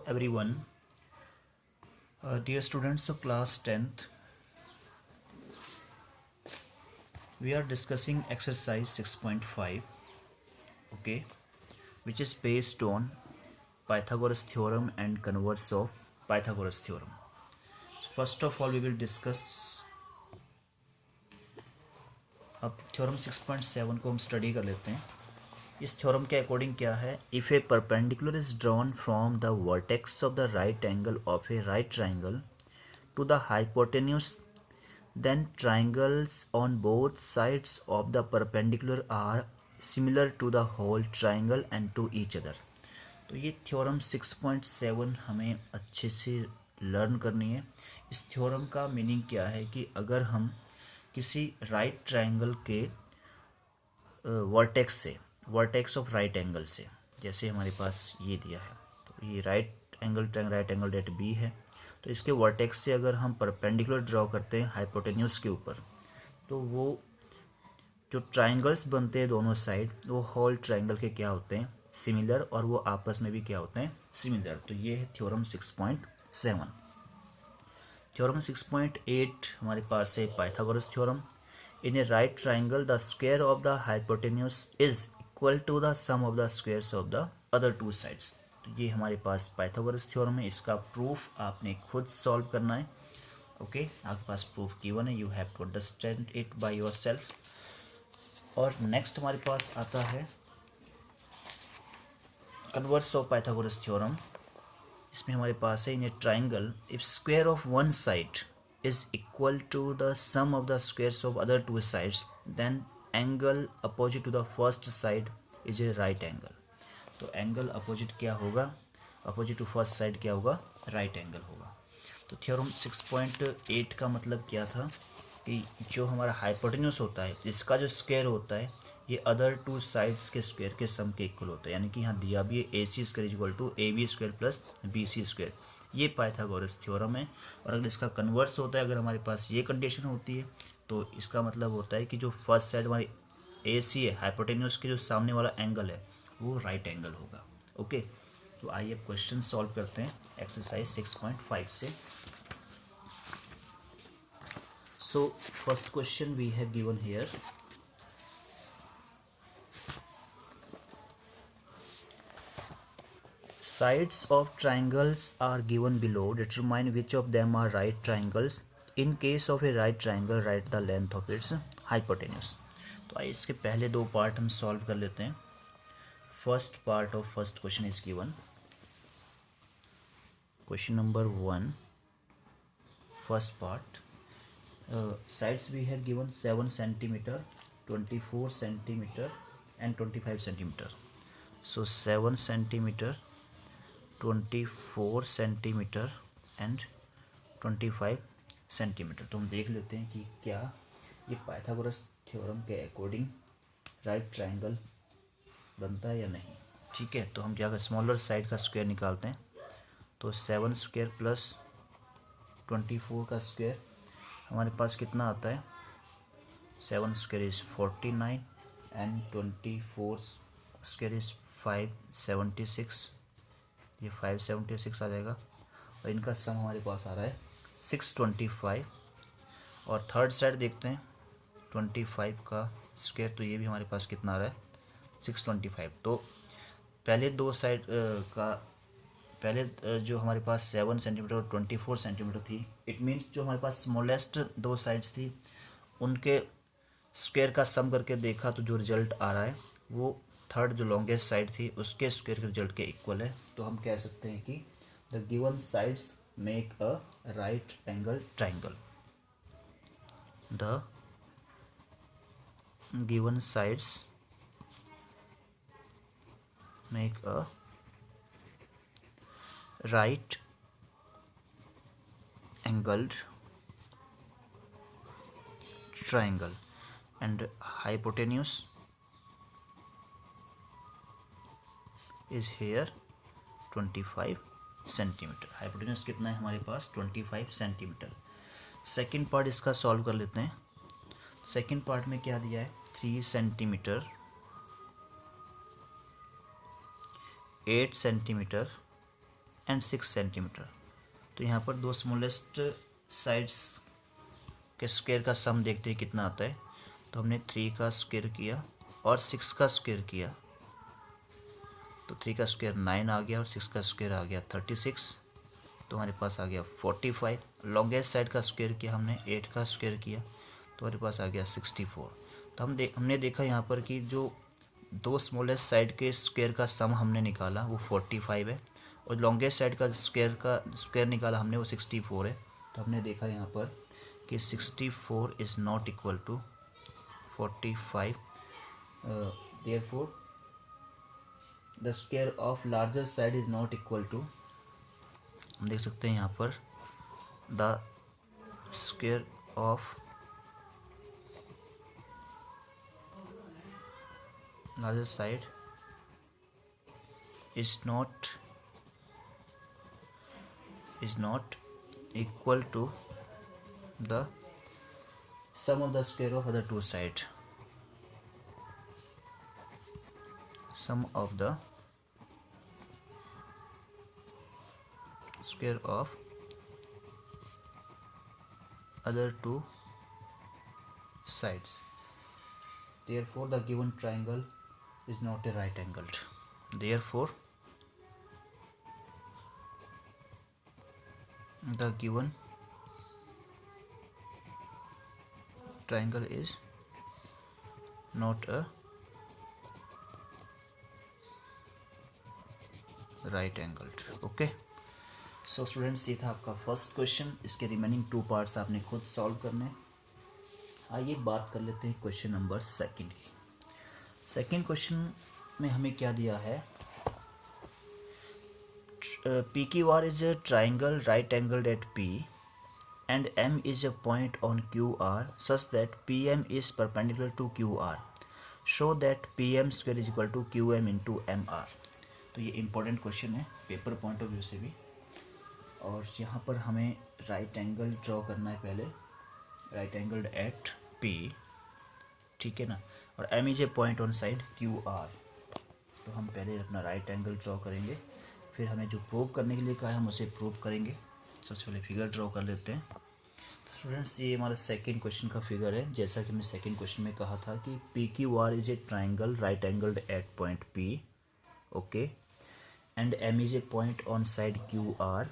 everyone. Dear students of class 10th, we are discussing exercise 6.5, okay, which is based on Pythagoras theorem and converse of Pythagoras theorem. So first of all, we will discuss अब theorem 6.7 को हम study कर लेते हैं. इस theorem के according क्या है, if a perpendicular is drawn from the vertex of the right angle of a right triangle to the hypotenuse, then triangles on both sides of the perpendicular are similar to the whole triangle and to each other. तो ये theorem 6.7 हमें अच्छे से learn करनी है. इस theorem का meaning क्या है कि अगर हम किसी राइट ट्राइंगल के वर्टेक्स ऑफ राइट एंगल से, जैसे हमारे पास ये दिया है, तो ये राइट एंगल डेट बी है, तो इसके वर्टेक्स से अगर हम परपेंडिकुलर ड्रॉ करते हैं हाइपोटेन्यूज के ऊपर, तो वो जो ट्राइंगल्स बनते हैं दोनों साइड, वो होल ट्राइंगल के क्या होते हैं, सिमिलर, और वो आपस में भी क्या होते हैं, सिमिलर. तो ये है थ्योरम 6.7. थ्योरम 6.8 हमारे पास है Pythagoras theorem. In a right triangle the square of the hypotenuse is equal to the sum of the squares of the other two sides. तो ये हमारे पास पाइथागोरस थ्योरम है. इसका प्रूफ आपने खुद सॉल्व करना है. ओके, आपके पास प्रूफ गिवन है, you have to understand it by yourself. और नेक्स्ट हमारे पास आता है कन्वर्स ऑफ पाइथागोरस थ्योरम. इसमें हमारे पास है, in a triangle if square of one side is equal to the sum of the squares of other two sides, then angle opposite to the first side is a right angle. तो angle opposite क्या होगा, opposite to first side क्या होगा, right angle होगा. तो theorem 6.8 का मतलब क्या था कि जो हमारा हाइपोटेन्यूस होता है, इसका जो स्क्वायर होता है, ये अदर टू साइड्स के स्क्वायर के सम के इक्वल होता है. यानी कि यहाँ दिया भी है AC square equal to AB square plus BC square. ये पाइथागोरस थ्योरम है. और अगर इसका कन्वर्स होता है, अगर हमारे पास ये कंडीशन होती है, तो इसका मतलब होता है कि जो फर्स्ट साइड हमारी AC है, हाइपोटेन्यूस के जो सामने वाला एंगल है, वो राइट एंगल होगा. ओके, तो आइए अब क्वेश्चन सॉल्व करते हैं एक्सरसाइज 6.5 से. So first question we have given here. Sides of triangles are given below. Determine which of them are right triangles. In case of a right triangle, write the length of its hypotenuse. तो आइए इसके पहले दो part हम solve कर लेते हैं. First part of first question is given. Question number 1, first part. Sides we have given 7 centimetre, 24 centimetre and 25 centimetre. So 7 centimetre, 24 centimetre and 25 centimetre. तो हम देख लेते हैं कि क्या ये पाइथागोरस थ्योरम के अकॉर्डिंग राइट ट्राइंगल बनता है या नहीं. ठीक है, तो हम क्या करें, स्मॉलर साइड का स्क्वायर निकालते हैं. तो 7 स्क्वायर प्लस 24 का स्क्वायर हमारे पास कितना आता है, 7 square is 49 and 24 square is 576. ये 576 आ जाएगा. और इनका सम हमारे पास आ रहा है 625. और थर्ड साइड देखते हैं, 25 का स्क्वायर, तो ये भी हमारे पास कितना आ रहा है, 625. तो पहले दो साइड का पहले जो हमारे पास 7 सेंटीमीटर और 24 सेंटीमीटर थी, इट मीन्स जो हमारे पास स्मॉलेस्ट दो साइड्स थी, उनके स्क्वायर का सम करके देखा, तो जो रिजल्ट आ रहा है वो थर्ड जो लॉन्गेस्ट साइड थी उसके स्क्वायर के रिजल्ट के इक्वल है. तो हम कह सकते हैं कि the given sides make a right angle triangle. The given sides make a right angled triangle and hypotenuse is here 25 centimetre. Hypotenuse कितना है हमारे पास, 25 सेंटीमीटर. सेकेंड पार्ट इसका सॉल्व कर लेते हैं. सेकेंड पार्ट में क्या दिया है, 3 सेंटीमीटर, 8 सेंटीमीटर एंड 6 सेंटीमीटर। तो यहाँ पर दो स्मॉलेस्ट साइड्स के स्क्वायर का सम देखते हैं कितना आता है। तो हमने 3 का स्क्वायर किया और 6 का स्क्वायर किया, तो 3 का स्क्वायर 9 आ गया और 6 का स्क्वायर आ गया 36, तो हमारे पास आ गया 45। लॉन्गेस्ट साइड का स्क्वायर किया हमने, 8 का स्क्वायर किया, तो हमारे पास आ गया 64। तो हमने देखा यहाँ पर कि जो दो स्मॉलेस्ट साइड के स्क्वायर का सम हमने निकाला वो 45 है, और लॉन्गेस्ट साइड का स्क्वायर निकाला हमने वो 64 है। तो हमने देखा यहाँ पर कि 64 is not equal to 45, therefore the square of larger side is not equal to, हम देख सकते हैं यहाँ पर the square of larger side is not equal to the sum of the square of other two sides. Sum of the square of other two sides. Therefore, the given triangle is not a right angled. Therefore, the given triangle is not a right angled. Okay. So students, ये था आपका first question. इसके remaining 2 parts आपने खुद solve करने। आइए बात कर लेते हैं क्वेश्चन नंबर सेकंड की। सेकंड क्वेश्चन में हमें क्या दिया है, P Q R is a triangle right angled eight P and M is a point on QR such that PM is perpendicular to QR. Show that PM square is equal to QM into MR. तो ये important question है paper point of view से भी, और यहाँ पर हमें right angle draw करना है पहले, राइट एंगल्ड एट P, ठीक है ना, और M is a point on side QR। तो हम पहले अपना राइट एंगल ड्रॉ करेंगे, फिर हमें जो प्रूव करने के लिए कहा है हम उसे प्रूव करेंगे। सबसे पहले फिगर ड्रॉ कर लेते हैं। तो स्टूडेंट्स, ये हमारा सेकंड क्वेश्चन का फिगर है। जैसा कि हमने सेकंड क्वेश्चन में कहा था कि P Q R is a triangle right angled at point P, okay, and M is a point on side Q R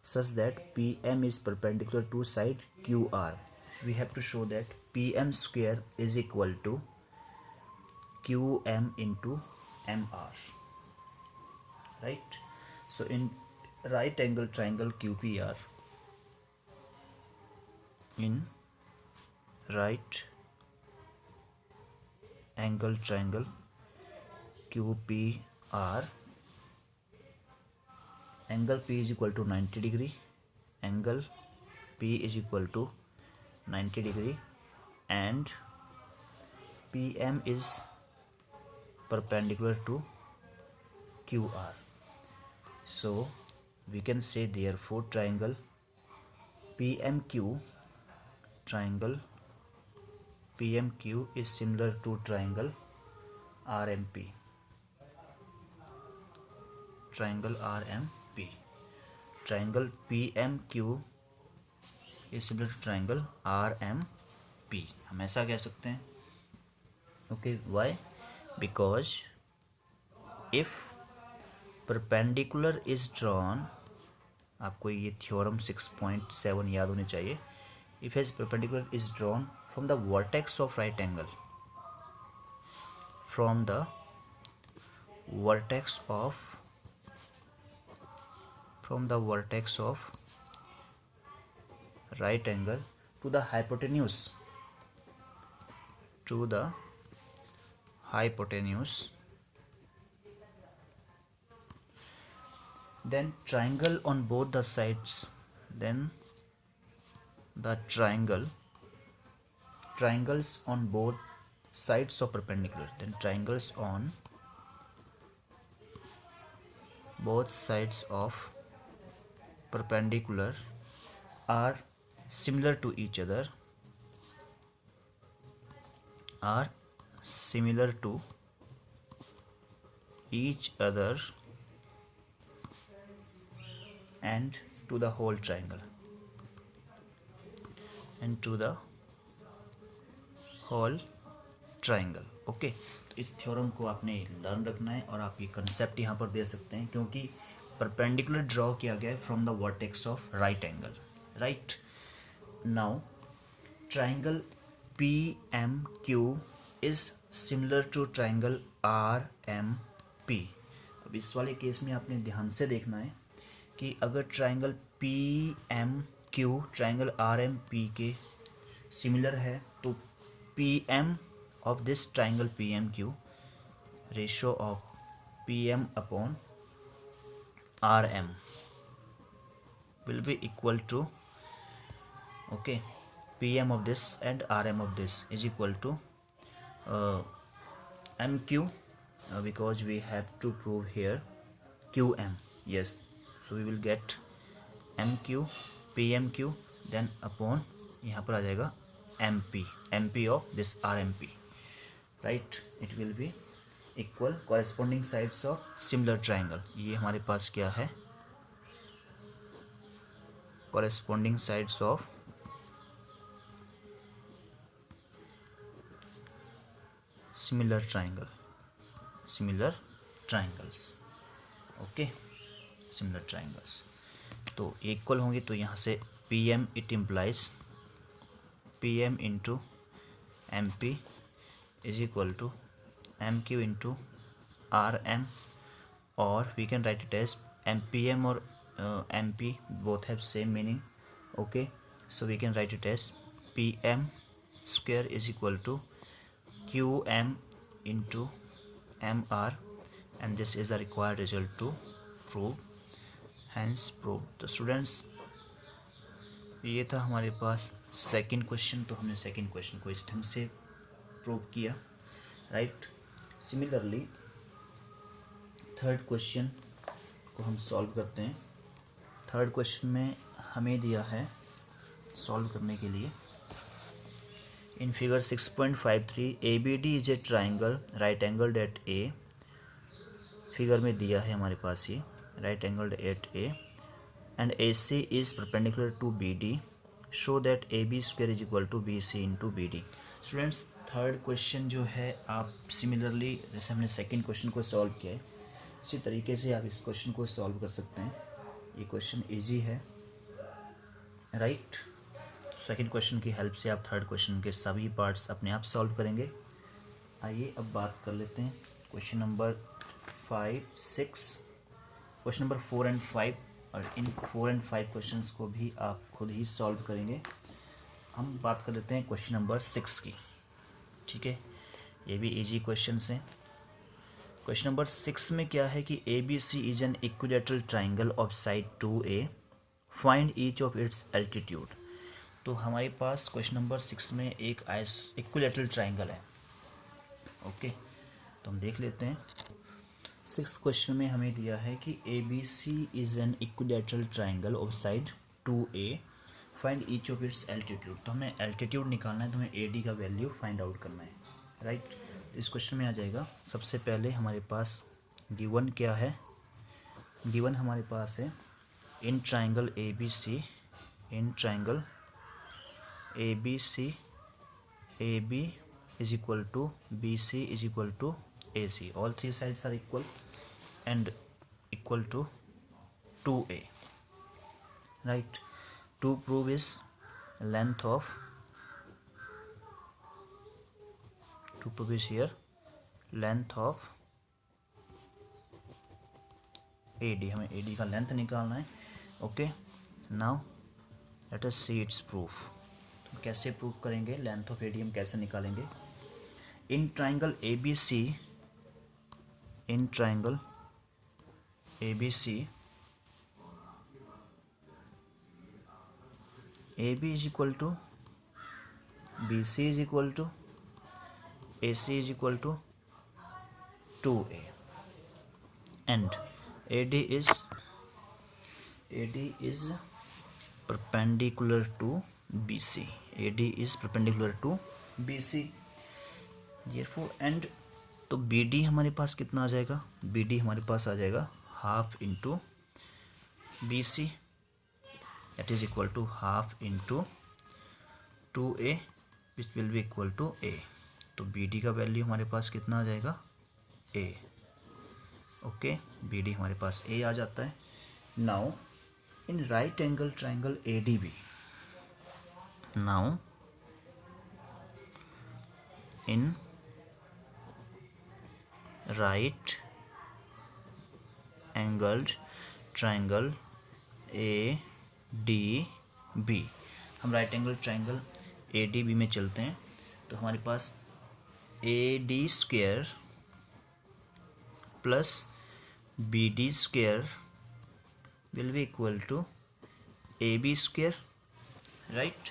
such that P M is perpendicular to side Q R. We have to show that P M square is equal to Q M into M R, right. So in right angle triangle QPR, in right angle triangle QPR, angle P is equal to 90 degree, angle P is equal to 90 degree, and PM is perpendicular to QR. So we can say therefore triangle PMQ is similar to triangle RMP. Triangle RMP. Triangle PMQ is similar to triangle RMP. हम ऐसा कह सकते हैं, okay, why? Because if perpendicular is drawn, आपको ये theorem 6.7 याद होनी चाहिए। If as perpendicular is drawn from the vertex of right angle, from the vertex of right angle to the hypotenuse, then triangle on both the sides, then the triangles on both sides of perpendicular, then triangles on both sides of perpendicular are similar to each other, and to the whole triangle and to the whole triangle. Okay, तो इस theorem को आपने learn रखना है और आप ये concept यहाँ पर दे सकते हैं क्योंकि परपेंडिकुलर ड्रॉ किया गया है from the vertex of right angle. Right now triangle P M Q is similar to triangle R M P. अब इस वाले केस में आपने ध्यान से देखना है कि अगर triangle P M Q triangle R M P के सिमिलर है तो P M of this triangle PMQ ratio of PM upon RM will be equal to PM of this and RM of this is equal to MQ because we have to prove here QM. Yes, so we will get MQ PMQ then upon यहाँ पर आ जाएगा MP of this RMP. Right, it will be equal corresponding sides of similar triangle. ये हमारे पास क्या है, corresponding sides of similar triangles. Okay, similar triangles तो equal होंगे. तो यहाँ से P M it implies P M into M P is equal to MQ into RM, or we can write it as MPM or MP, both have same meaning. Okay, so we can write it as PM square is equal to QM into MR, and this is the required result to prove, hence prove. तो students ये था हमारे पास second question. तो हमने second question को इस ढंग से प्रूव किया. राइट, सिमिलरली थर्ड क्वेश्चन को हम सॉल्व करते हैं. थर्ड क्वेश्चन में हमें दिया है सॉल्व करने के लिए in figure 6.53 ABD is a triangle right angled at A. Figure में दिया है हमारे पास ये right angled at A and AC is perpendicular to BD. Show that AB square is equal to BC into BD. Students third question जो है आप similarly जैसे हमने सेकंड क्वेश्चन को सॉल्व किया है इसी तरीके से आप इस क्वेश्चन को सॉल्व कर सकते हैं. ये क्वेश्चन इजी है. राइट, सेकंड क्वेश्चन की हेल्प से आप थर्ड क्वेश्चन के सभी पार्ट्स अपने आप सॉल्व करेंगे. आइए अब बात कर लेते हैं question number 5, 6, question number 4 and 5. और इन 4 एंड 5 क्वेश्चंस को भी आप खुद ही सॉल्व करेंगे. हम बात कर लेते हैं क्वेश्चन नंबर 6 की. ठीक है, ये भी इजी क्वेश्चंस हैं. क्वेश्चन नंबर 6 में क्या है कि ABC is an equilateral triangle of side 2A. Find each of its altitude. तो हमारे पास क्वेश्चन नंबर 6 में एक इक्विलैटरल ट्राइंगल है. ओके, तो हम देख लेते हैं. 6th क्वेश्चन में हमें दिया है कि ABC is an equilateral triangle of side 2A. Find each of its altitude. तो हमें एल्टीट्यूड निकालना है, तो हमें AD का वैल्यू फाइंड आउट करना है. राइट, तो इस क्वेश्चन में आ जाएगा सबसे पहले हमारे पास गिवन क्या है. गिवन हमारे पास है in triangle ABC AB is equal to BC is equal to AC. All three sides are equal and equal to 2A. Right, to prove is length of here length of AD. हमें AD का length निकालना है. Okay, now let us सी its proof. तो कैसे prove करेंगे length of AD, हम कैसे निकालेंगे. In triangle ABC AB is equal to BC is equal to AC is equal to 2A and AD is perpendicular to BC. AD is perpendicular to BC. Therefore and तो BD हमारे पास कितना आ जाएगा. BD हमारे पास आ जाएगा half into BC that is equal to half into 2A which will be equal to A। तो BD का वैल्यू हमारे पास कितना आ जाएगा A। ओके, BD हमारे पास A आ जाता है। Now in right angle triangle ADB, now in right angled triangle ADB, हम राइट एंगल ट्राइंगल ADB में चलते हैं। तो हमारे पास AD square plus BD square will be equal to AB square, right.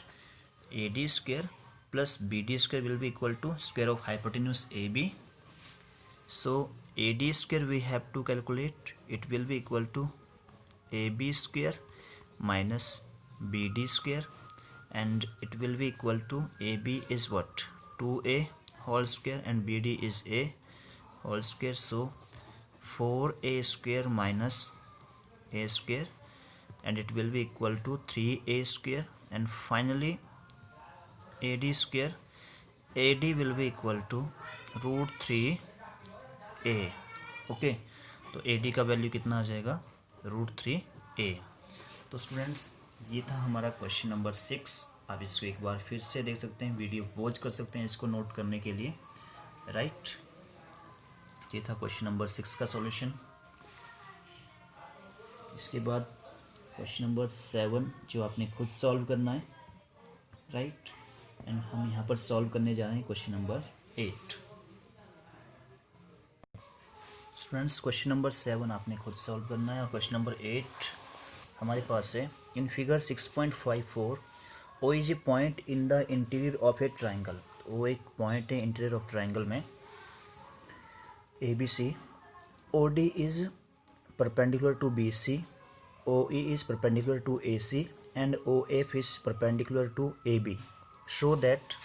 AD square plus BD square will be equal to square of hypotenuse AB। So AD square we have to calculate, it will be equal to AB square minus BD square, and it will be equal to AB is what, 2A whole square and BD is A whole square, so 4A square minus A square, and it will be equal to 3A square, and finally AD square, AD will be equal to root 3A। Okay, तो AD का value कितना आ जाएगा, root 3A। तो students ये था हमारा question number 6। आप इसको एक बार फिर से देख सकते हैं, वीडियो पॉज कर सकते हैं इसको नोट करने के लिए, राइट। ये था क्वेश्चन नंबर 6 का सॉल्यूशन। इसके बाद क्वेश्चन नंबर 7 जो आपने खुद सॉल्व करना है, राइट। एंड हम यहाँ पर सॉल्व करने जा रहे हैं question number 8। Students question number 7 आपने खुद सॉल्व करना है, और क्वेश्चन नंबर 8 हमारे पास है। In figure 6.54 O is a point in the interior of a triangle. वो एक पॉइंट है इंटीरियर ऑफ ट्राइंगल में ABC। OD is perpendicular to BC, OE is perpendicular to AC, and OF is perpendicular to AB. Show that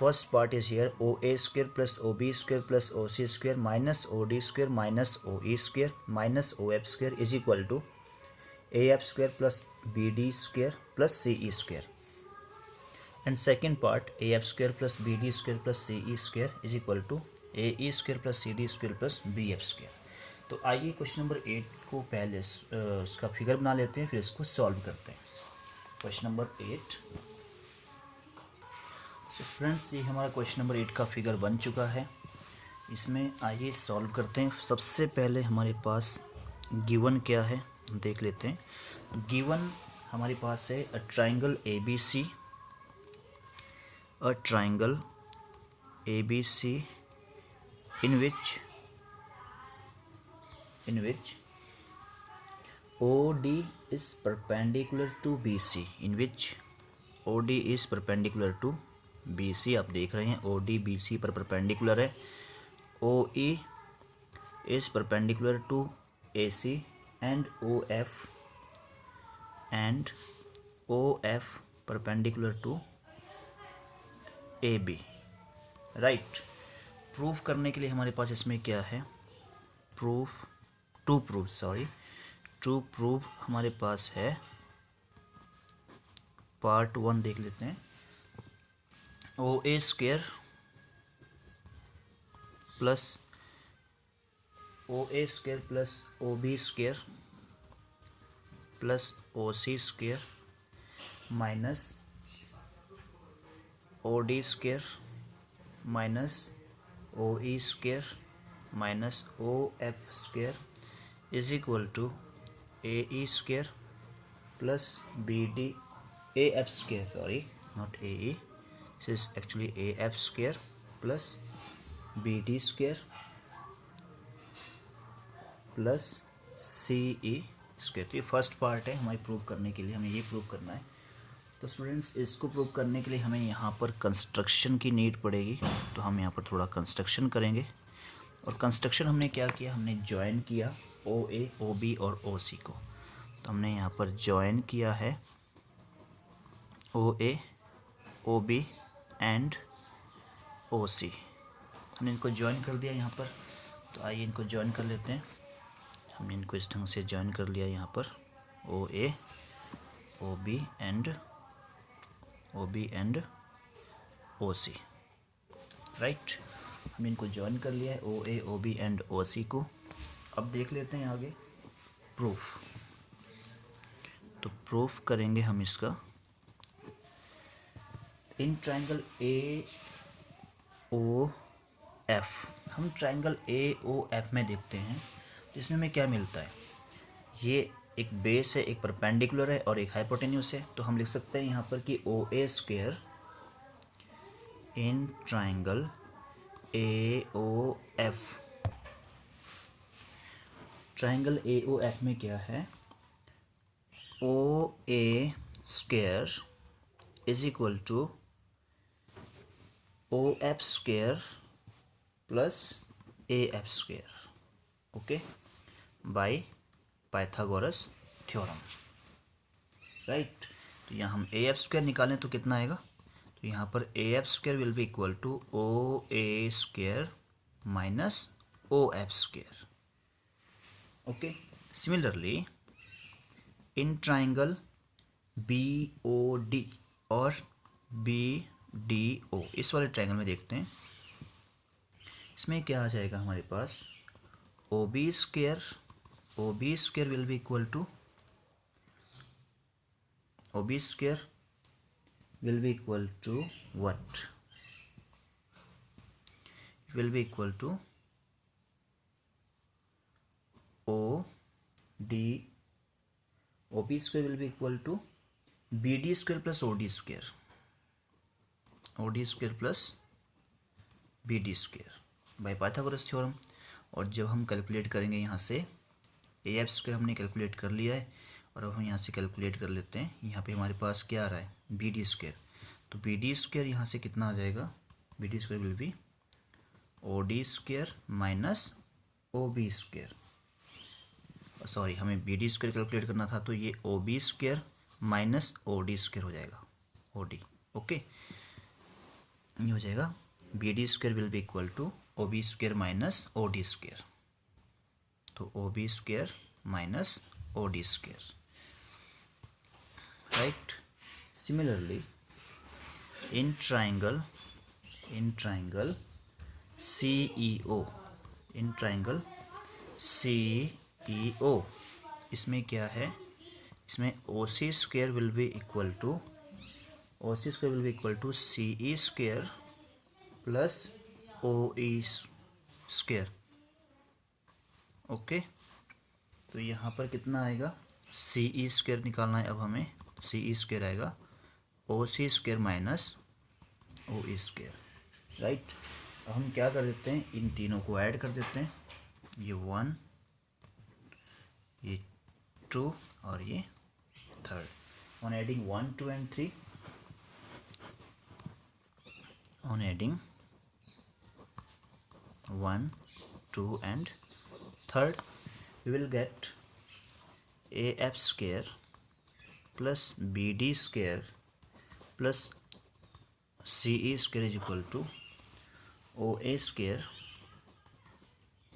first part is here OA square plus OB square plus OC square minus OD square minus OE square minus OF square is equal to AF square plus BD square plus CE square. And second part AF square plus BD square plus CE square is equal to AE square plus CD square plus BF square. तो आइए question number 8 को पहले इसका figure बना लेते हैं, फिर इसको सॉल्व करते हैं। Question number 8। तो स्टूडेंट्स ये हमारा क्वेश्चन नंबर 8 का फिगर बन चुका है। इसमें आइए सॉल्व करते हैं। सबसे पहले हमारे पास गिवन क्या है देख लेते हैं। गिवन हमारे पास है a triangle ABC, a triangle ABC in which OD is perpendicular to BC, in which OD is perpendicular to BC। आप देख रहे हैं OD BC पर परपेंडिकुलर है। OE is perpendicular to AC and OF perpendicular to AB, right. Proof करने के लिए हमारे पास इसमें क्या है, टू प्रूव हमारे पास है पार्ट 1 देख लेते हैं। OA square plus OB square plus OC square minus OD square minus OE square minus OF square is equal to AE square plus AF square, sorry not AE, this is actually AF square plus BD square plus CE square. तो ये first part है हमारी prove करने के लिए, हमें ये prove करना है। तो स्टूडेंट्स इसको प्रूव करने के लिए हमें यहाँ पर कंस्ट्रक्शन की नीड पड़ेगी, तो हम यहाँ पर थोड़ा कंस्ट्रक्शन करेंगे। और कंस्ट्रक्शन हमने क्या किया, हमने ज्वाइन किया OA, OB और OC को। तो हमने यहाँ पर ज्वाइन किया है OA, OB एंड OC, हमने इनको ज्वाइन कर दिया यहाँ पर। तो आइए इनको ज्वाइन कर लेते हैं। हमने इनको इस ढंग से ज्वाइन कर लिया यहाँ पर, O A O B and O C, right. हम इनको ज्वाइन कर लिया है O A O B and O सी को। अब देख लेते हैं आगे प्रूफ। तो प्रूफ करेंगे हम इसका in triangle A O F. हम ट्राइंगल ए ओ एफ में देखते हैं तो इसमें हमें क्या मिलता है, ये एक बेस है, एक परपेंडिकुलर है और एक हाइपोटेन्यूस है। तो हम लिख सकते हैं यहाँ पर कि O A square in triangle A O F. Triangle A O F में क्या है, O A square is equal to O F square plus A F square, okay, by Pythagoras theorem, right. तो यहाँ हम ए एफ स्क्वायर निकालें तो कितना आएगा, तो यहाँ पर A F square will be equal to O A square minus O F square, okay. Similarly in triangle B O D और बी डी ओ, इस वाले ट्राइंगल में देखते हैं, इसमें क्या आ जाएगा हमारे पास, O B square will be equal to O B square will be equal to what, it will be equal to O D, O B square will be equal to B D square plus O D square, O D square plus B D square by Pythagoras theorem. और जब हम calculate करेंगे यहाँ से A F square हमने calculate कर लिया है, और अब हम यहाँ से कैलकुलेट कर लेते हैं, यहाँ पे हमारे पास क्या आ रहा है, बी डी स्क्वायर। तो बी डी स्क्वायर यहाँ से कितना आ जाएगा, B D square will be O D square minus O B square, sorry हमें बी डी स्क्वायर कैलकुलेट करना था, तो ये O B square minus O D square हो जाएगा, ओ डी, ओके। ये हो जाएगा B D square will be equal to O B square minus O D square, तो O B square minus O D square, right. Similarly in triangle C E O, in triangle C E O, इसमें क्या है, इसमें O C square will be equal to C E square plus O E square, okay. तो यहाँ पर कितना आएगा, सी E square निकालना है अब हमें, सी ई स्क्वायर आएगा ओ C square minus O E square, right. अब हम क्या कर देते हैं, इन तीनों को ऐड कर देते हैं, ये 1 ये 2 और ये 3rd, on adding 1 2 and 3, on adding 1 2 and 3rd, we will get af square plus bd square plus ce square is equal to oa square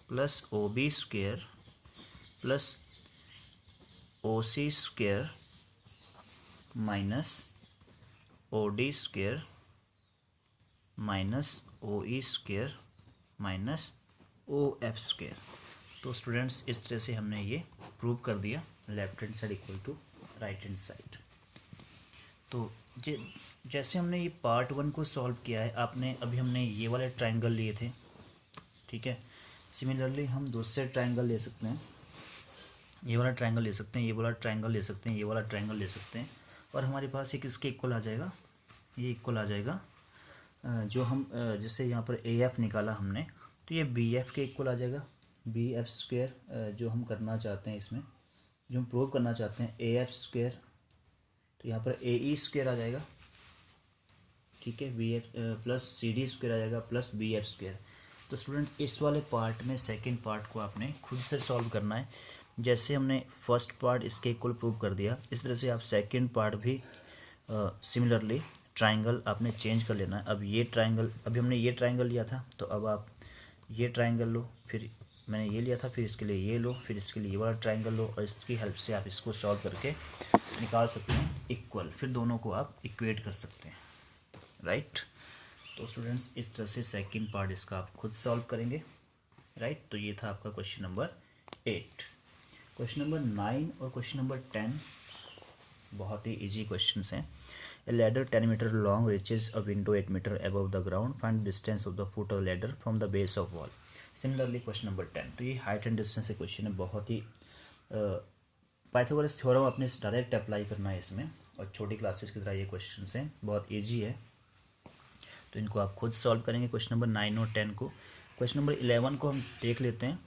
plus ob square plus oc square minus od square minus O E square minus O F square. तो students इस तरह से हमने ये prove कर दिया, left hand side equal to right hand side. तो जैसे हमने ये पार्ट 1 को सॉल्व किया है, आपने अभी हमने ये वाले ट्राइंगल लिए थे, ठीक है। सिमिलरली हम दूसरे ट्राइंगल ले सकते हैं, ये वाला ट्राइंगल ले सकते हैं, ये वाला ट्राइंगल ले सकते हैं, ये वाला ट्राइंगल ले सकते हैं, और हमारे पास एक इसके इक्वल आ जाएगा, ये इक्वल आ जाएगा जो हम जैसे यहाँ पर ए एफ निकाला हमने, तो ये बी एफ के इक्वल आ जाएगा, बी एफ स्क्वायर जो हम करना चाहते हैं, इसमें जो हम प्रूव करना चाहते हैं ए एफ स्क्वायर, तो यहाँ पर ए ई स्क्वायर आ जाएगा, ठीक है, B F plus C D square आ जाएगा प्लस बी एफ स्क्वायर। तो स्टूडेंट इस वाले पार्ट में सेकेंड पार्ट को आपने खुद से सॉल्व करना है। जैसे हमने फर्स्ट पार्ट इसके इक्वल प्रूव कर दिया, इस तरह से आप सेकेंड पार्ट भी सिमिलरली ट्राइंगल आपने चेंज कर लेना है। अब ये ट्राइंगल, अभी हमने ये ट्राइंगल लिया था, तो अब आप ये ट्राइंगल लो, फिर मैंने ये लिया था, फिर इसके लिए ये लो, फिर इसके लिए ये वाला ट्राइंगल लो, और इसकी हेल्प से आप इसको सॉल्व करके निकाल सकते हैं इक्वल, फिर दोनों को आप इक्वेट कर सकते हैं, राइट। तो स्टूडेंट्स इस तरह से सेकंड पार्ट इसका आप खुद सॉल्व करेंगे, राइट। तो ये था आपका क्वेश्चन नंबर 8। क्वेश्चन नंबर 9 और क्वेश्चन नंबर 10 बहुत ही इजी क्वेश्चंस हैं। A ladder 10 meter long reaches a window 8 meter above the ground. Find the distance of the foot of ladder from the base of wall. Similarly, question number 10. तो ये height and distance के question है, बहुत ही Pythagoras theorem अपने direct apply करना है इसमें, और छोटी क्लासेस की तरह ये क्वेश्चन हैं, बहुत ईजी है। तो इनको आप खुद सॉल्व करेंगे क्वेश्चन नंबर 9 और 10 को। क्वेश्चन नंबर 11 को हम देख लेते हैं।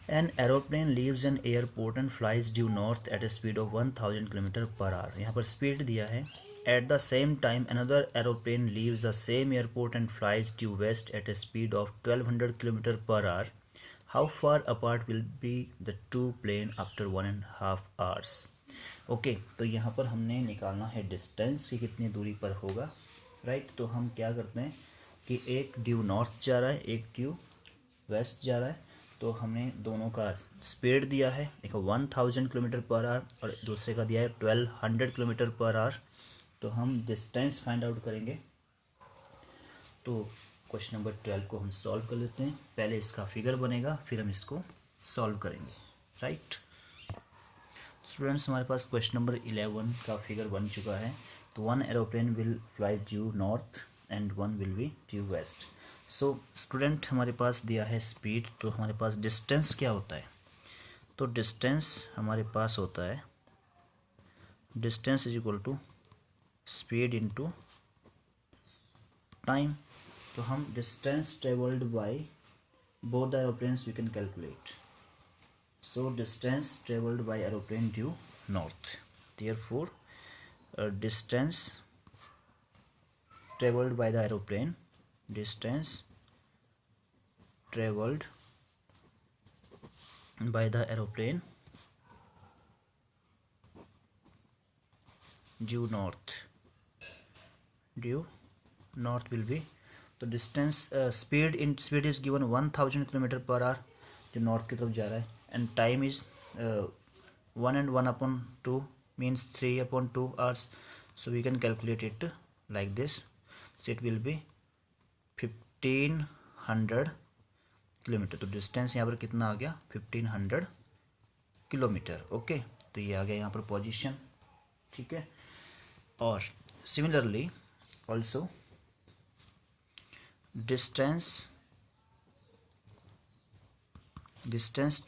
An aeroplane leaves an airport and flies due north at a speed of 1000 km per hour. यहाँ पर स्पीड दिया है। At the same time, another aeroplane leaves the same airport and flies due west at a speed of 1200 km per hour. How far apart will be the two plane after 1.5 hours? Okay, तो यहाँ पर हमने निकालना है distance की कितनी दूरी पर होगा, राइट। तो हम क्या करते हैं कि एक ड्यू नॉर्थ जा रहा है, एक ड्यू वेस्ट जा रहा है, तो हमने दोनों का स्पीड दिया है, एक 1000 किलोमीटर पर आवर और दूसरे का दिया है 1200 किलोमीटर पर आवर। तो हम डिस्टेंस फाइंड आउट करेंगे। तो क्वेश्चन नंबर 12 को हम सॉल्व कर लेते हैं। पहले इसका फिगर बनेगा, फिर हम इसको सॉल्व करेंगे, राइट। स्टूडेंट्स हमारे पास क्वेश्चन नंबर 11 का फिगर बन चुका है। तो one aeroplane will fly due north and one will be due west. So student हमारे पास दिया है स्पीड, तो हमारे पास डिस्टेंस क्या होता है? तो डिस्टेंस हमारे पास होता है, distance is equal to speed into time. तो हम distance travelled by both the aeroplanes we can calculate. So distance travelled by aeroplane due north, therefore distance travelled by the aeroplane, distance traveled by the aeroplane due north will be, तो distance speed is given 1000 kilometre per hour जो north की तरफ जा रहा है, and time is 1 and 1/2 means 3/2 hours. So we can calculate it like this. So it will be 1500 kilometre. तो distance यहाँ पर कितना आ गया? 1500 किलोमीटर। ओके, तो ये आ गया यहाँ पर पोजीशन, ठीक है। और similarly also distance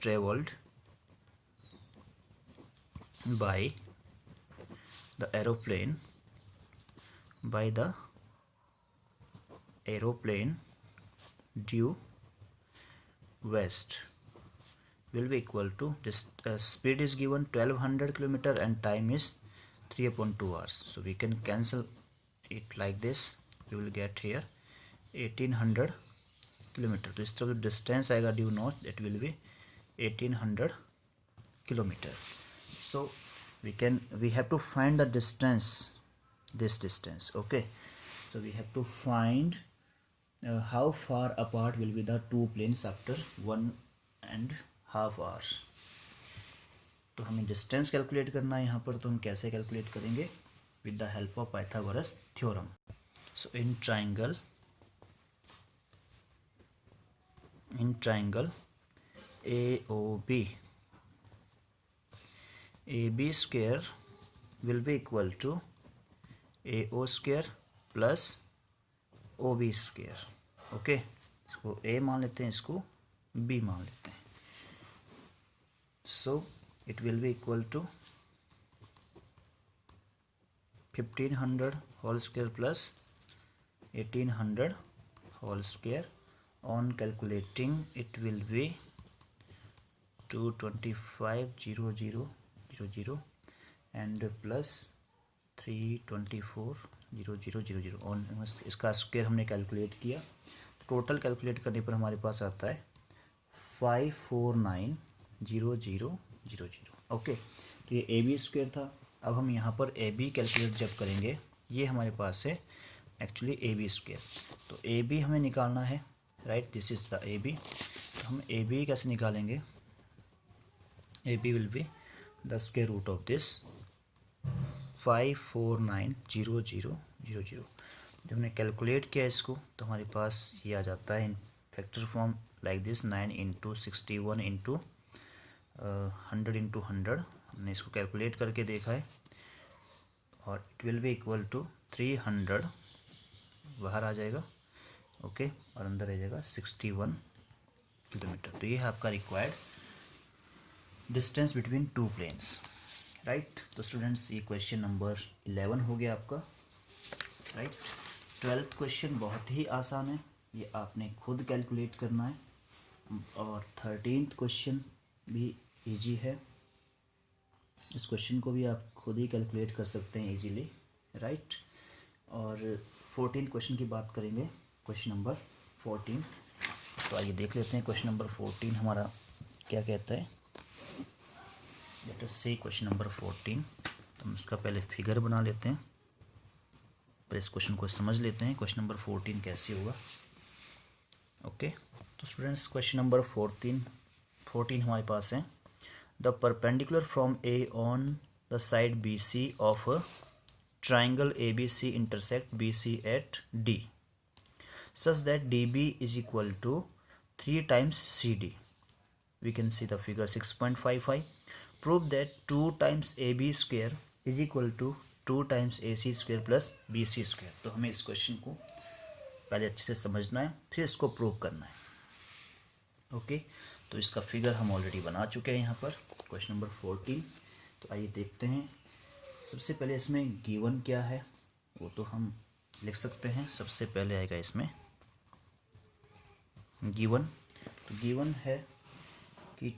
travelled by the aeroplane due west will be equal to this speed is given 1200 kilometer and time is 3/2 hours. So we can cancel it like this. We will get here 1800 kilometre. तो इस तरह जो distance आएगा due north it will B 1800 kilometre. So we have to find the distance, this distance, okay. So we have to find how far apart will be the two planes after 1.5 hours. तो हमें distance calculate करना है यहाँ पर। तो हम कैसे calculate करेंगे? With the help of Pythagoras theorem. So in triangle AOB, AB square will be equal to AO square plus OB square. Okay, इसको A मान लेते हैं, इसको B मान लेते हैं। So it will be equal to 1500 whole square plus 1800 whole square. On calculating it will be 225,000 and plus 324,000 on इसका square हमने कैलकुलेट किया। टोटल कैलकुलेट करने पर हमारे पास आता है 549,000। ओके, तो ये AB स्क्वायर था। अब हम यहाँ पर AB कैलकुलेट जब करेंगे, ये हमारे पास है एक्चुअली AB स्क्वायर। तो AB हमें निकालना है, right, this is the A B. तो हम ए बी कैसे निकालेंगे, A B will be the square root of this 5490000। जब हमने कैलकुलेट किया इसको तो हमारे पास ये आ जाता है in factor form like this 9 into 61 into 100 into 100। हमने इसको कैलकुलेट करके देखा है और it will be equal to 300 बाहर आ जाएगा, ओके, और अंदर आ जाएगा 61 किलोमीटर। तो ये है आपका required distance between two planes, right. तो स्टूडेंट्स ये क्वेश्चन नंबर 11 हो गया आपका, राइट। 12th क्वेश्चन बहुत ही आसान है, ये आपने खुद कैलकुलेट करना है। और 13th क्वेश्चन भी इजी है, इस क्वेश्चन को भी आप खुद ही कैलकुलेट कर सकते हैं इजीली, राइट। और 14th क्वेश्चन की बात करेंगे, क्वेश्चन नंबर 14। तो आइए देख लेते हैं क्वेश्चन नंबर 14 हमारा क्या कहता है। लेट अस सी क्वेश्चन नंबर 14। तो हम उसका पहले फिगर बना लेते हैं, पर इस क्वेश्चन को समझ लेते हैं क्वेश्चन नंबर 14 कैसे होगा, ओके। तो स्टूडेंट्स क्वेश्चन नंबर 14 हमारे पास है। The perpendicular from A on the side B C of a triangle ABC intersect BC at D such that DB is equal to 3 times CD. We can see the figure 6.55. Prove that 2 times AB square is equal to 2 times AC square plus BC square. तो हमें इस question को पहले अच्छे से समझना है, फिर इसको प्रूव करना है, ओके। तो इसका फिगर हम ऑलरेडी बना चुके हैं यहाँ पर क्वेश्चन नंबर 14। तो आइए देखते हैं। सबसे पहले इसमें गिवन क्या है वो तो हम लिख सकते हैं। सबसे पहले आएगा इसमें गिवन। तो गिवन है कि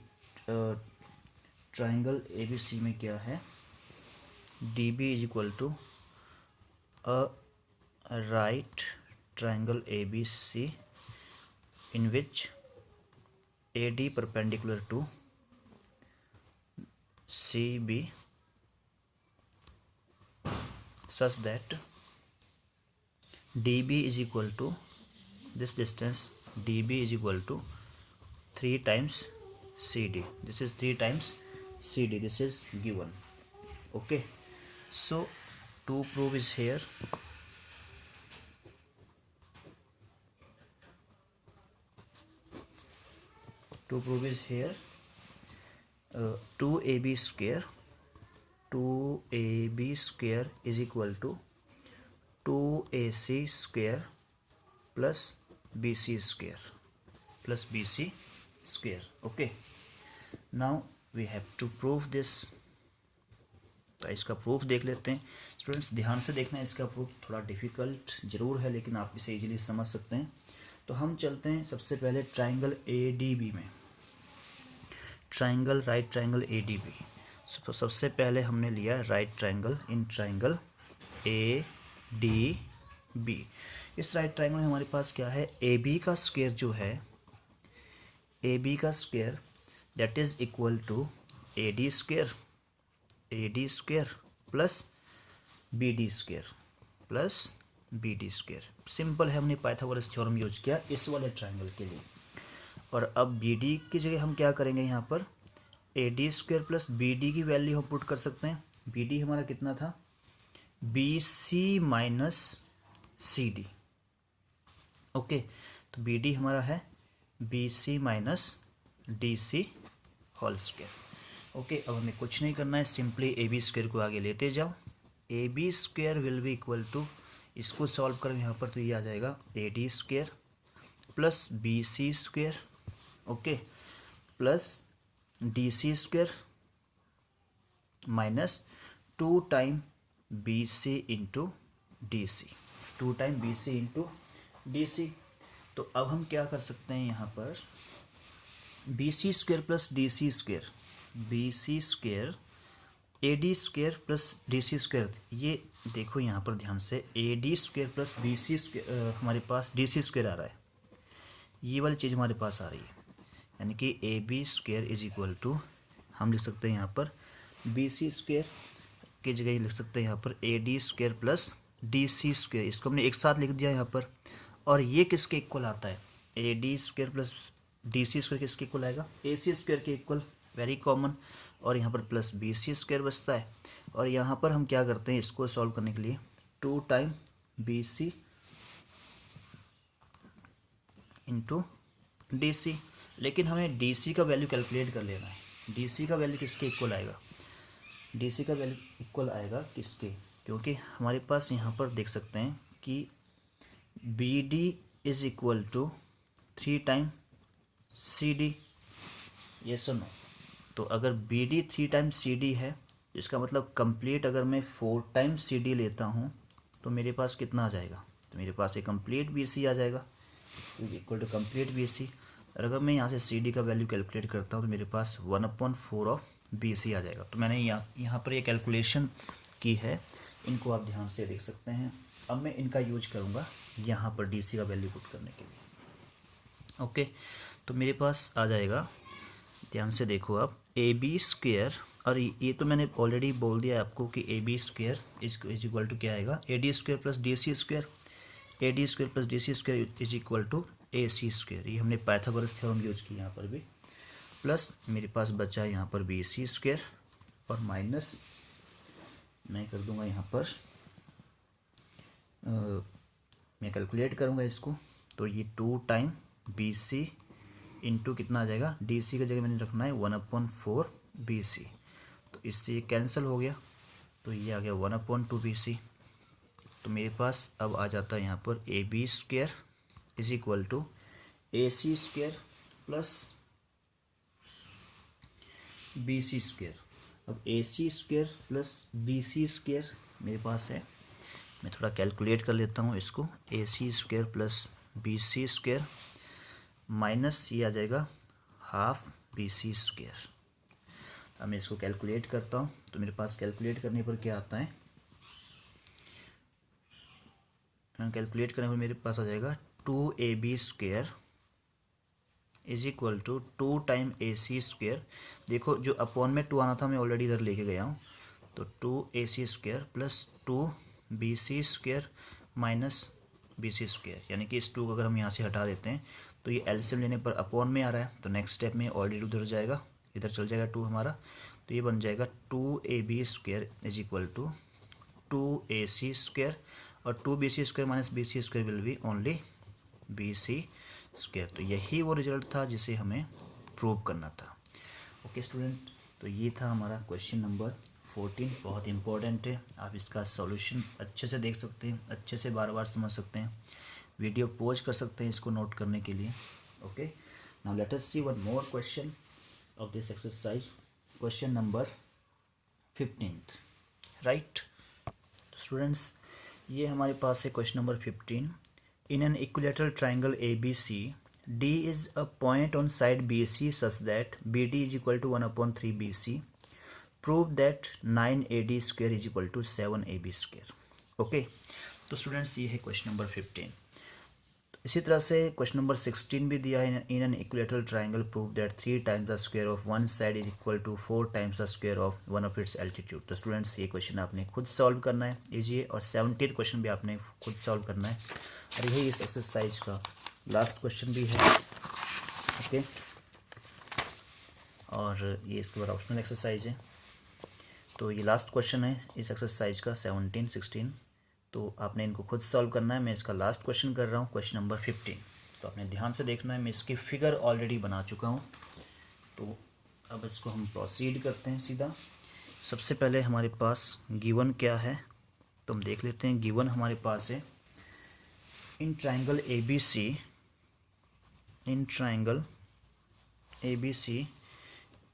ट्राइंगल ABC में क्या है, DB is equal to a right triangle ABC in which AD perpendicular to CB such that DB is equal to this distance, DB is equal to 3 times CD. This is 3 times CD. This is given, okay. So to prove is here. To prove is here 2AB square 2AB square is equal to 2AC square plus BC square plus BC square, okay. Now we have to prove this. तो इसका proof देख लेते हैं। Students ध्यान से देखना है, इसका प्रूफ थोड़ा डिफ़िकल्ट ज़रूर है लेकिन आप इसे इजीली समझ सकते हैं। तो हम चलते हैं सबसे पहले ट्राइंगल ADB में, ट्राइंगल राइट ट्राइंगल ADB। सबसे पहले हमने लिया right triangle in triangle ADB। इस राइट ट्राइंगल में हमारे पास क्या है, AB का स्क्वायर जो है, AB का square that is equal to AD square plus BD square. Simple है, हमने पाइथागोरस थ्योरम यूज किया इस वाले ट्राइंगल के लिए। और अब BD की जगह हम क्या करेंगे, यहाँ पर AD स्क्वायर प्लस BD की वैल्यू हम पुट कर सकते हैं। BD हमारा कितना था, BC माइनस CD, ओके। तो BD हमारा है BC minus DC whole square, okay. अब हमें कुछ नहीं करना है, सिंपली AB स्क्वायर को आगे लेते जाओ। AB square will be equal to, इसको सॉल्व करें यहाँ पर तो ये आ जाएगा AD square plus BC square, okay, plus DC square minus 2 time BC into DC, 2 time BC into DC। तो अब हम क्या कर सकते हैं, यहाँ पर BC square plus DC square, BC square AD square plus DC square, ये देखो यहाँ पर ध्यान से, AD square plus BC square हमारे पास DC स्क्वायर आ रहा है, ये वाली चीज़ हमारे पास आ रही है, यानी कि AB square is equal to, हम लिख सकते हैं यहाँ पर BC स्क्वायर की जगह लिख सकते हैं यहाँ पर AD square plus DC square. इसको हमने एक साथ लिख दिया यहाँ पर, और ये किसके इक्वल आता है, A D square plus D C square किसके इक्वल आएगा, ए सी स्क्वायर के इक्वल, वेरी कॉमन। और यहाँ पर प्लस बी सी स्क्वायर बचता है। और यहाँ पर हम क्या करते हैं इसको सॉल्व करने के लिए, 2 time B C into D C. लेकिन हमें डी सी का वैल्यू कैलकुलेट कर लेना है। डी सी का वैल्यू किसके इक्वल आएगा, डी सी का वैल्यू इक्वल आएगा किसके, क्योंकि हमारे पास यहाँ पर देख सकते हैं कि B D is equal to 3 time C D, ये सुनो। तो अगर B D 3 time C D है, इसका मतलब कंप्लीट अगर मैं 4 टाइम सी डी लेता हूँ तो मेरे पास कितना आ जाएगा, तो मेरे पास एक कंप्लीट बी सी आ जाएगा, equal to complete B C. और अगर मैं यहाँ से सी डी का वैल्यू कैलकुलेट करता हूँ तो मेरे पास 1/4 ऑफ बी सी आ जाएगा। तो मैंने यहाँ पर ये कैलकुलेशन की है, इनको आप ध्यान से देख सकते हैं। अब मैं इनका यूज करूँगा यहाँ पर डी सी का वैल्यू पुट करने के लिए। ओके, तो मेरे पास आ जाएगा, ध्यान से देखो आप, ए बी स्क्वेयर, और ये तो मैंने ऑलरेडी बोल दिया आपको कि A B square is equal to क्या आएगा, A D square plus D C square. A D square plus D C square is equal to A C square. ये हमने पाइथागोरस थ्योरम यूज की यहाँ पर भी। प्लस मेरे पास बचा है यहाँ पर बी सी स्क्वेयर, और माइनस मैं कर दूंगा यहाँ पर मैं कैलकुलेट करूँगा इसको, तो ये 2 टाइम बी सी इंटू कितना आ जाएगा, डी सी की जगह मैंने रखना है 1/4 बी सी। तो इससे ये कैंसिल हो गया, तो ये आ गया 1/2 बी सी। तो मेरे पास अब आ जाता है यहाँ पर A B square is equal to A C square plus B C square. अब A C square plus B C square मेरे पास है, मैं थोड़ा कैलकुलेट कर लेता हूँ इसको, A C square plus B C square minus ये आ जाएगा हाफ बी सी स्क्वेयर। अब मैं इसको कैलकुलेट करता हूँ, तो मेरे पास कैलकुलेट करने पर क्या आता है, कैलकुलेट करने पर मेरे पास आ जाएगा 2ab square is equal to 2 time A C square. देखो जो अपॉन में 2 आना था मैं ऑलरेडी इधर लेके गया हूँ, तो 2ac square plus 2bc square minus bc square, यानी कि इस 2 को अगर हम यहाँ से हटा देते हैं तो ये एलसीएम लेने पर अपॉन में आ रहा है, तो नेक्स्ट स्टेप में ऑलरेडी उधर जाएगा, इधर चल जाएगा 2 हमारा, तो ये बन जाएगा 2ab square is equal to 2ac square, और 2bc square minus bc square will be only bc square. तो यही वो रिजल्ट था जिसे हमें प्रूव करना था। ओके स्टूडेंट, तो ये था हमारा क्वेश्चन नंबर 14, बहुत इंपॉर्टेंट है। आप इसका सॉल्यूशन अच्छे से देख सकते हैं, अच्छे से बार बार समझ सकते हैं, वीडियो पॉज कर सकते हैं इसको नोट करने के लिए। Okay, now let us see one more question of this exercise, question number 15, right students. ये हमारे पास है question number 15। In an equilateral triangle ABC, D is a point on side BC such that BD is equal to 1/3 BC. Prove that 9AD square is equal to 7AB square. Okay, तो students ये है question number 15। इसी तरह से question number 16 भी दिया है, in an equilateral triangle prove that 3 times the square of one side is equal to 4 times the square of one of its altitude. तो स्टूडेंट्स ये क्वेश्चन आपने खुद सॉल्व करना है, इजी है, और 17th क्वेश्चन भी आपने खुद सॉल्व करना है, और यही इस एक्सरसाइज का लास्ट क्वेश्चन भी है। ओके, और ये इसके बाद ऑप्शनल एक्सरसाइज है, तो ये लास्ट क्वेश्चन है इस एक्सरसाइज का 17, 16, तो आपने इनको खुद सॉल्व करना है। मैं इसका लास्ट क्वेश्चन कर रहा हूँ, क्वेश्चन नंबर 15, तो आपने ध्यान से देखना है। मैं इसकी फिगर ऑलरेडी बना चुका हूँ, तो अब इसको हम प्रोसीड करते हैं सीधा। सबसे पहले हमारे पास गिवन क्या है तो हम देख लेते हैं। गिवन हमारे पास है in triangle ABC, in triangle ABC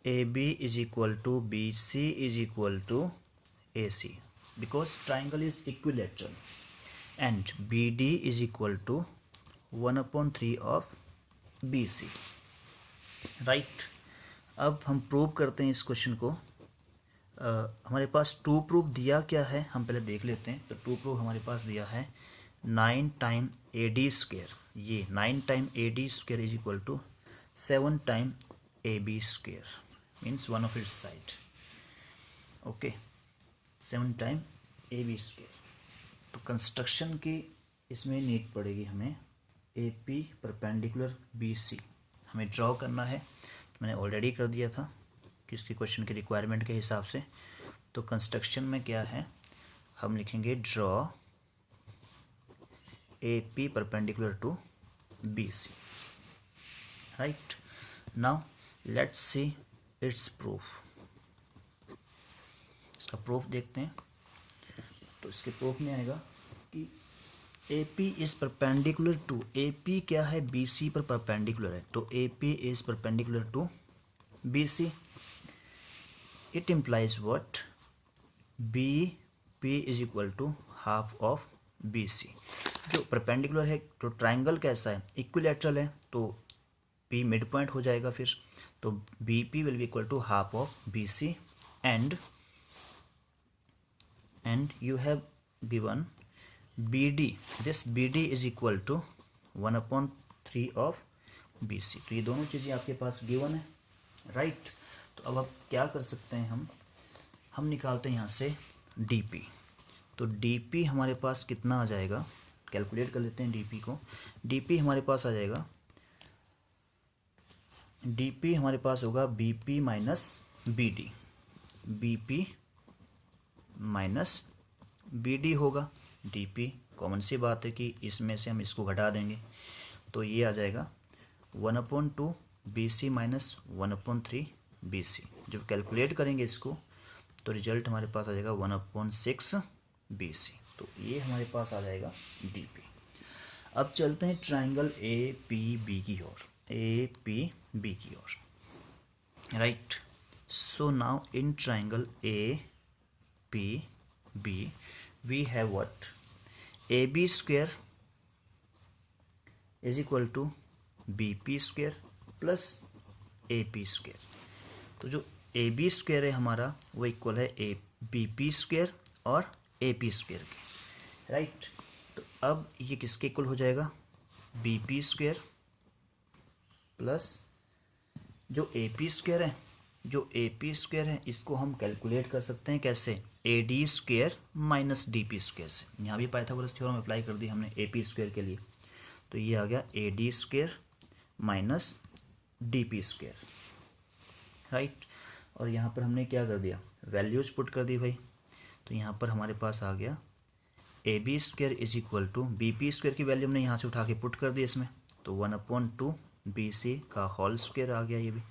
AB is equal to BC is equal to AC because triangle is equilateral and BD is equal to 1/3 of BC, right. अब हम प्रूव करते हैं इस क्वेश्चन को। हमारे पास 2 प्रूफ दिया क्या है हम पहले देख लेते हैं। तो 2 प्रूफ हमारे पास दिया है 9 टाइम AD स्क्वायर, ये 9 time AD square is equal to 7 time AB square, means one of its side. Okay, 7 time AB square. तो कंस्ट्रक्शन की इसमें नीड पड़ेगी हमें A P perpendicular B C हमें ड्रॉ करना है। मैंने ऑलरेडी कर दिया था कि इसकी क्वेश्चन की रिक्वायरमेंट के हिसाब से। तो कंस्ट्रक्शन में क्या है, हम लिखेंगे draw A P perpendicular to B C, right. Now let's see its proof. इसका प्रूफ देखते हैं। तो इसके प्रूफ में आएगा कि A P is perpendicular to, A P क्या है, बी सी पर परपेंडिकुलर है। तो A P is perpendicular to B C. It implies what, B P is equal to half of B C. जो परपेंडिकुलर है, तो ट्राइंगल कैसा है, इक्विलैटरल है, तो पी मिड पॉइंट हो जाएगा फिर। तो B P will be equal to half of B C and you have given BD, this BD is equal to 1/3 of BC। तो ये दोनों चीज़ें आपके पास गिवन है, राइट। तो अब आप क्या कर सकते हैं, हम निकालते हैं यहाँ से DP। तो DP हमारे पास कितना आ जाएगा, कैलकुलेट कर लेते हैं DP को। DP हमारे पास आ जाएगा, DP हमारे पास होगा BP minus BD, BP minus BD होगा। DP कॉमन सी बात है कि इसमें से हम इसको घटा देंगे, तो ये आ जाएगा 1/2 BC माइनस 1/3 BC। जब कैलकुलेट करेंगे इसको तो रिजल्ट हमारे पास आ जाएगा 1/6 BC। तो ये हमारे पास आ जाएगा DP। अब चलते हैं ट्राइंगल APB की ओर, APB की ओर, right. So now in triangle APB we have what, AB square is equal to BP square plus AP square। तो जो AB square है हमारा वो इक्वल है BP square और AP square के, राइट। तो अब ये किसके इक्वल हो जाएगा, BP square प्लस जो AP square है, जो AP स्क्वायर है इसको हम कैलकुलेट कर सकते हैं कैसे, AD square minus DP square से। यहाँ भी पाइथागोरस थ्योरम अप्लाई कर दी हमने AP स्क्वायर के लिए। तो ये आ गया AD square minus DP square, right. और यहाँ पर हमने क्या कर दिया, वैल्यूज पुट कर दी भाई। तो यहाँ पर हमारे पास आ गया AB square is equal to BP square की वैल्यू हमने यहाँ से उठा के पुट कर दी इसमें। तो 1/2 BC का होल स्क्वायर आ गया ये भी,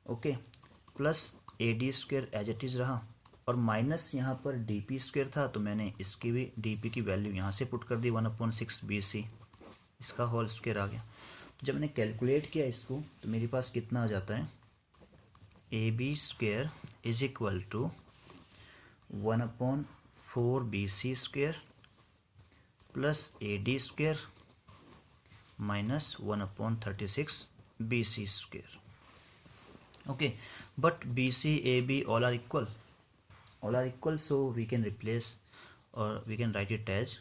okay, plus AD square as it is रहा, और माइनस यहाँ पर DP स्क्वायर था तो मैंने इसकी भी DP की वैल्यू यहाँ से पुट कर दी 1/6 BC, इसका होल स्क्वायर आ गया। तो जब मैंने कैलकुलेट किया इसको तो मेरे पास कितना आ जाता है, AB square is equal to 1/4 BC square plus AD square minus 1/36 BC square, okay, but BC AB all are equal, so we can replace or we can write it as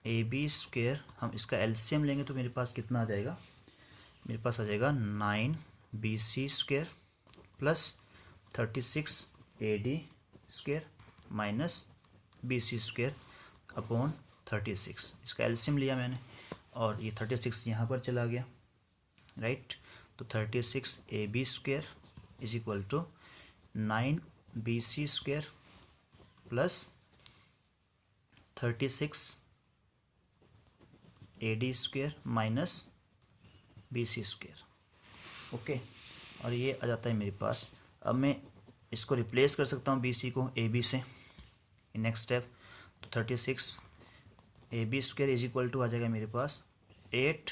AB square। हम इसका LCM लेंगे तो मेरे पास कितना आ जाएगा, मेरे पास आ जाएगा 9 BC square plus 36 AD square minus BC square upon 36। इसका LCM लिया मैंने और ये 36 यहाँ पर चला गया, राइट। तो 36 AB square is equal to 9 BC square plus 36 AD square minus BC square, okay. और ये आ जाता है मेरे पास। अब मैं इसको रिप्लेस कर सकता हूँ BC को AB से, नेक्स्ट स्टेप। तो 36 AB square is equal to आ जाएगा मेरे पास 8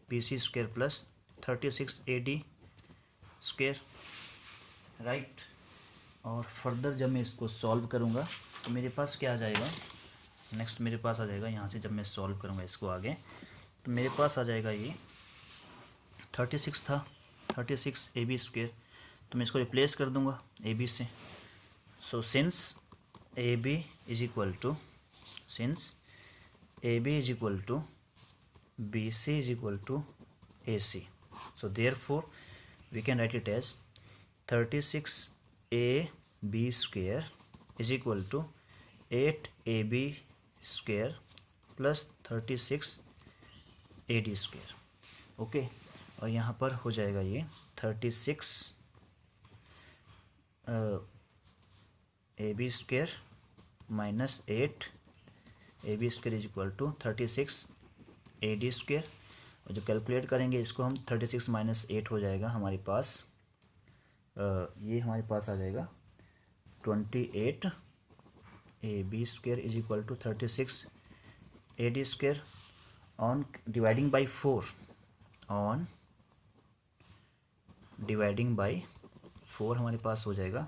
BC square plus 36 AD square, right. और फर्दर जब मैं इसको सॉल्व करूँगा तो मेरे पास क्या आ जाएगा, नेक्स्ट मेरे पास आ जाएगा यहाँ से जब मैं सॉल्व करूँगा इसको आगे तो मेरे पास आ जाएगा ये 36 था, 36 AB स्क्वायर, तो मैं इसको रिप्लेस कर दूँगा AB से। So since AB is equal to BC is equal to AC, so therefore we can write it as 36 AB square is equal to 8 AB square plus 36 A D square. Okay, और यहाँ पर हो जाएगा ये 36 A B square minus 8 A B square is equal to 36 A D square. और जो calculate करेंगे इसको हम 36 माइनस 8 हो जाएगा हमारे पास, ये हमारे पास आ जाएगा 28 A B square is equal to 36 A D square on dividing by 4, on dividing by 4 हमारे पास हो जाएगा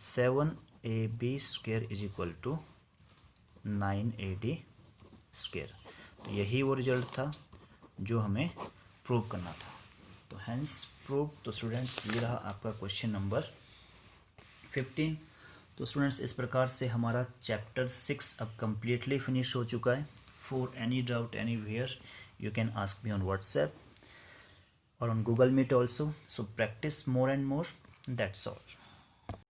7 A B square is equal to 9 A D square. तो यही वो रिजल्ट था जो हमें प्रूव करना था। तो हैंस प्रूव। तो स्टूडेंट्स ये रहा आपका क्वेश्चन नंबर 15। तो स्टूडेंट्स इस प्रकार से हमारा चैप्टर 6 अब कम्प्लीटली फिनिश हो चुका है। For any doubt anywhere you can ask me on WhatsApp or on Google Meet also. So practice more and more. That's all.